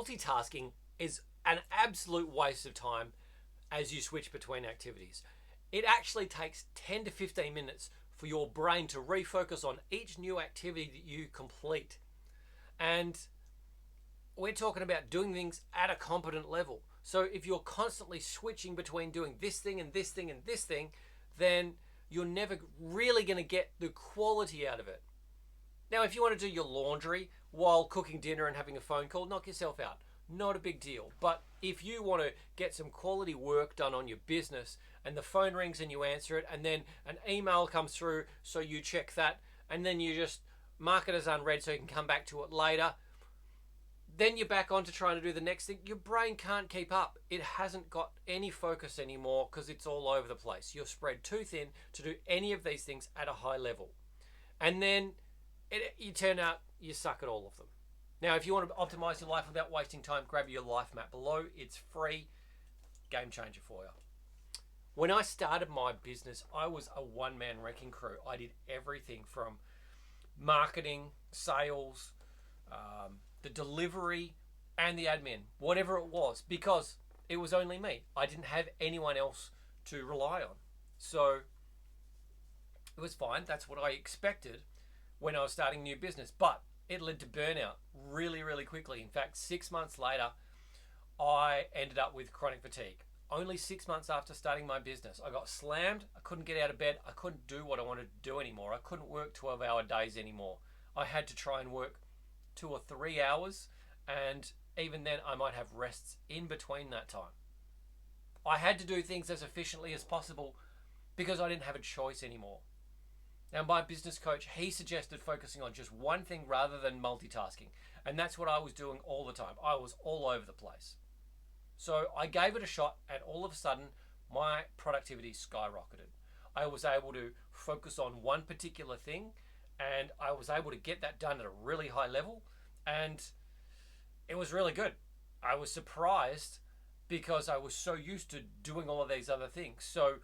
multitasking is an absolute waste of time as you switch between activities. It actually takes 10 to 15 minutes for your brain to refocus on each new activity that you complete. And we're talking about doing things at a competent level. So if you're constantly switching between doing this thing and this thing and this thing, then you're never really going to get the quality out of it. Now, if you want to do your laundry while cooking dinner and having a phone call, knock yourself out. Not a big deal. But if you want to get some quality work done on your business and the phone rings and you answer it and then an email comes through so you check that and then you just mark it as unread so you can come back to it later, then you're back on to trying to do the next thing. Your brain can't keep up. It hasn't got any focus anymore because it's all over the place. You're spread too thin to do any of these things at a high level. And then you turn out you suck at all of them. Now, if you want to optimize your life without wasting time, grab your life map below. It's free. Game changer for you. When I started my business, I was a one-man wrecking crew. I did everything from marketing, sales, the delivery, and the admin, whatever it was, because it was only me. I didn't have anyone else to rely on. So it was fine. That's what I expected when I was starting a new business. But it led to burnout really, really quickly. In fact, 6 months later, I ended up with chronic fatigue. Only 6 months after starting my business, I got slammed. I couldn't get out of bed. I couldn't do what I wanted to do anymore. I couldn't work 12-hour days anymore. I had to try and work 2 or 3 hours, and even then I might have rests in between that time. I had to do things as efficiently as possible because I didn't have a choice anymore. Now, my business coach, he suggested focusing on just one thing rather than multitasking, and that's what I was doing all the time. I was all over the place. So I gave it a shot, and all of a sudden my productivity skyrocketed. I was able to focus on one particular thing, and I was able to get that done at a really high level, and it was really good. I was surprised because I was so used to doing all of these other things. So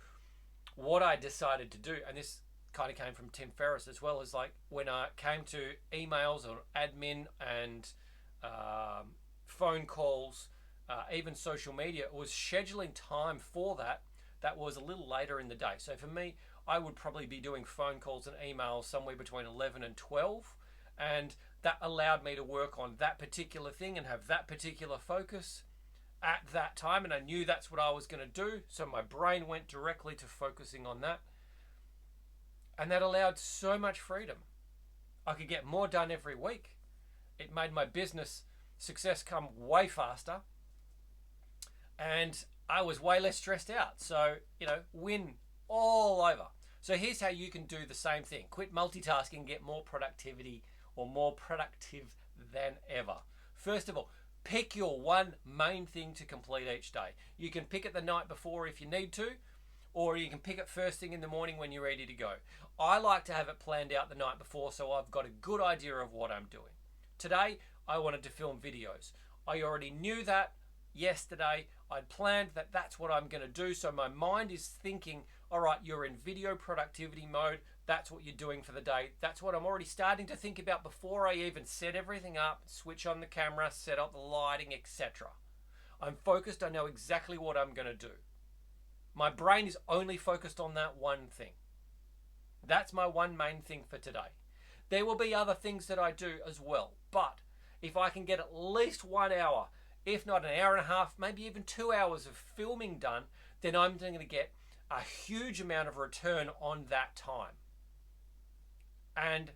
what I decided to do, and this kind of came from Tim Ferriss as well, is like when I came to emails or admin and phone calls, even social media, it was scheduling time for that was a little later in the day. So for me, I would probably be doing phone calls and emails somewhere between 11 and 12, and that allowed me to work on that particular thing and have that particular focus at that time, and I knew that's what I was going to do, so my brain went directly to focusing on that, and that allowed so much freedom. I could get more done every week. It made my business success come way faster, and I was way less stressed out. So, win all over. So here's how you can do the same thing. Quit multitasking, get more productivity or more productive than ever. First of all, pick your one main thing to complete each day. You can pick it the night before if you need to, or you can pick it first thing in the morning when you're ready to go. I like to have it planned out the night before so I've got a good idea of what I'm doing. Today, I wanted to film videos. I already knew that yesterday. I'd planned that that's what I'm going to do. So my mind is thinking, all right, you're in video productivity mode. That's what you're doing for the day. That's what I'm already starting to think about before I even set everything up, switch on the camera, set up the lighting, etc. I'm focused. I know exactly what I'm going to do. My brain is only focused on that one thing. That's my one main thing for today. There will be other things that I do as well, but if I can get at least 1 hour, if not an hour and a half, maybe even 2 hours of filming done, then I'm going to get a huge amount of return on that time. And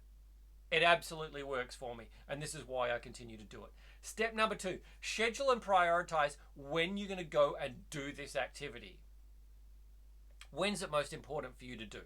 it absolutely works for me. And this is why I continue to do it. Step number 2, schedule and prioritize when you're going to go and do this activity. When's it most important for you to do?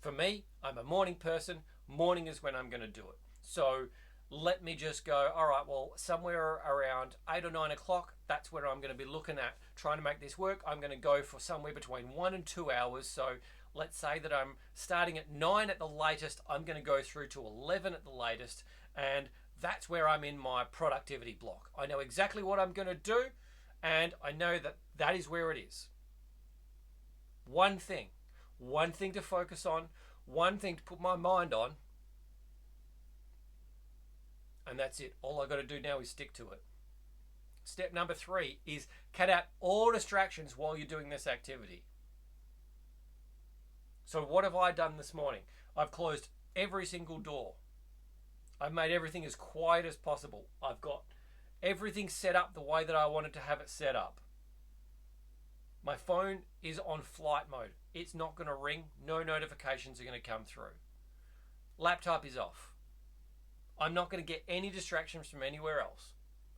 For me, I'm a morning person. Morning is when I'm going to do it. So let me just go, all right, well, somewhere around 8 or 9 o'clock, that's where I'm going to be looking at trying to make this work. I'm going to go for somewhere between 1 and 2 hours. So let's say that I'm starting at 9 at the latest. I'm going to go through to 11 at the latest. And that's where I'm in my productivity block. I know exactly what I'm going to do. And I know that that is where it is. One thing to focus on, one thing to put my mind on, and that's it. All I got to do now is stick to it. Step number 3 is cut out all distractions while you're doing this activity. So what have I done this morning? I've closed every single door. I've made everything as quiet as possible. I've got everything set up the way that I wanted to have it set up. My phone is on flight mode. It's not going to ring. No notifications are going to come through. Laptop is off. I'm not going to get any distractions from anywhere else.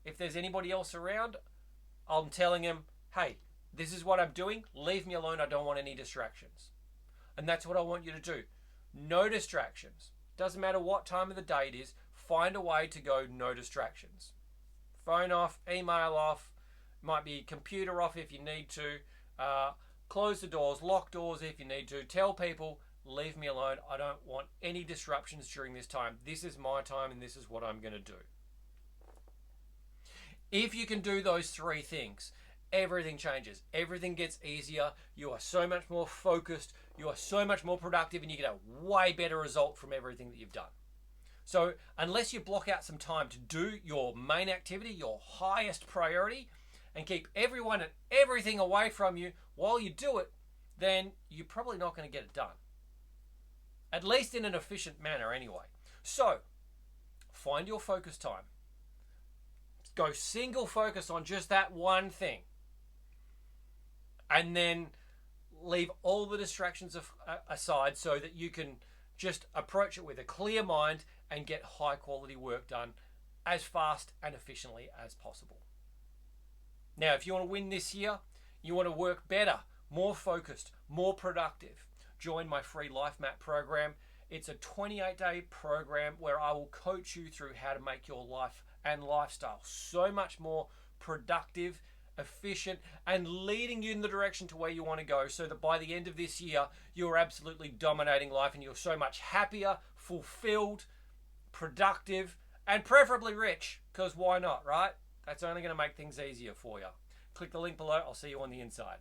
If there's anybody else around, I'm telling them, hey, this is what I'm doing. Leave me alone. I don't want any distractions. And that's what I want you to do. No distractions. Doesn't matter what time of the day it is. Find a way to go no distractions. Phone off, email off, might be computer off if you need to. Close the doors, lock doors if you need to. Tell people, leave me alone. I don't want any disruptions during this time. This is my time and this is what I'm going to do. If you can do those 3 things, everything changes. Everything gets easier. You are so much more focused. You are so much more productive, and you get a way better result from everything that you've done. So unless you block out some time to do your main activity, your highest priority, and keep everyone and everything away from you while you do it, then you're probably not going to get it done. At least in an efficient manner anyway. So find your focus time. Go single focus on just that one thing. And then leave all the distractions aside so that you can just approach it with a clear mind and get high quality work done as fast and efficiently as possible. Now, if you want to win this year, you want to work better, more focused, more productive, join my free Life Map program. It's a 28-day program where I will coach you through how to make your life and lifestyle so much more productive, efficient, and leading you in the direction to where you want to go, so that by the end of this year, you're absolutely dominating life and you're so much happier, fulfilled, productive, and preferably rich, because why not, right? That's only going to make things easier for you. Click the link below. I'll see you on the inside.